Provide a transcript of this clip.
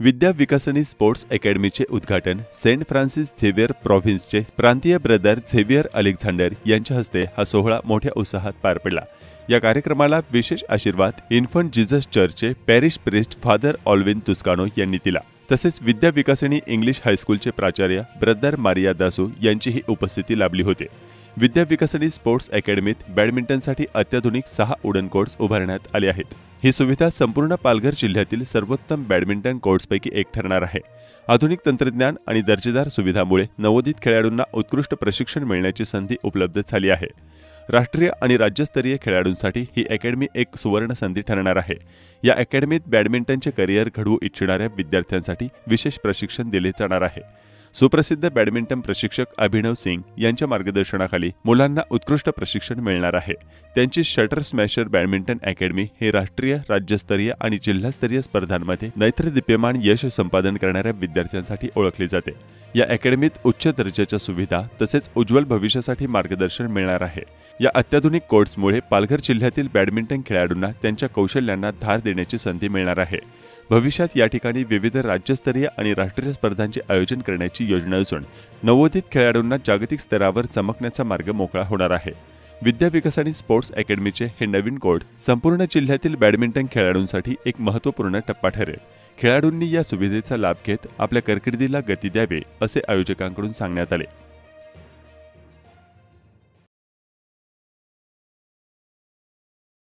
विद्या विकासनी sports अकॅडमीचे उद्घाटन Saint Francis Xavier प्रोव्हिन्सचे प्रांतीय brother Xavier Alexander यांच्या हस्ते हा सोहळा मोठ्या उत्साहात पार पडला। या कार्यक्रमाला विशेष आशीर्वाद इन्फंट जीसस चर्चचे पॅरिश प्रिस्ट फादर ऑल्विन तुस्कानो यांनी दिला। तसेच विद्या विकासनी इंग्लिश हायस्कूलचे प्राचार्य ब्रदर मारिया दासू यांचीही उपस्थिती लाभली होती। विद्या विकासनी स्पोर्ट्स अकॅडमीत बॅडमिंटनसाठी अत्याधुनिक 6 उडन कोर्ट्स उभारण्यात आले आहेत। ही सुविधा संपूर्ण पालघर जिल्ह्यातील सर्वोत्तम बॅडमिंटन कोर्ट्सपैकी एक ठरणार आहे। आधुनिक तंत्रज्ञान आणि दर्जेदार सुविधांमुळे नवोदित खेळाडूंना उत्कृष्ट प्रशिक्षण मिळण्याची संधी उपलब्ध झाली आहे। राष्ट्रीय आणि राज्यस्तरीय खेळाडूंसाठी ही अकॅडमी एक सुवर्ण संधी ठरणार आहे। या अकॅडमीत बॅडमिंटनचे करिअर घडवू इच्छिणाऱ्या विद्यार्थ्यांसाठी विशेष प्रशिक्षण दिले जाणार आहे। सुप्रसिद्ध बॅडमिंटन प्रशिक्षक अभिनव सिंग यांच्या मार्गदर्शनाखाली मुलांना उत्कृष्ट प्रशिक्षण मिळणार आहे। त्यांची शटर स्मॅशर बॅडमिंटन अकॅडमी हे राष्ट्रीय, राज्यस्तरीय आणि जिल्हास्तरीय स्पर्धांमध्ये नैत्रदीप्यमान यश संपादन करणाऱ्या विद्यार्थ्यांसाठी ओळखली जाते। या अकॅडमीत उच्च दर्जाच्या सुविधा तसेच उज्ज्वल भविष्यासाठी मार्गदर्शन मिळणार आहे। या अत्याधुनिक कोर्ट्समुळे पालघर जिल्ह्यातील बॅडमिंटन खेळाडूंना त्यांच्या कौशल्यांना धार देण्याची संधी मिळणार आहे। भविष्यात या ठिकाणी विविध राज्यस्तरीय आणि राष्ट्रीय स्पर्धांचे आयोजन करण्याची योजना असून नवोदित खेळाडूंना जागतिक स्तरावर चमकण्याचा मार्ग मोकळा होणार आहे। विद्या विकासनी स्पोर्ट्स अकॅडमीचे हे नवीन कोर्ट संपूर्ण जिल्ह्यातील बॅडमिंटन खेळाडूंसाठी एक महत्त्वपूर्ण टप्पा ठरेल। खेळाडूंनी या सुविधेचा लाभ घेत आपल्या कारकिर्दीला गती द्यावी असे आयोजकांकडून सांगण्यात आले।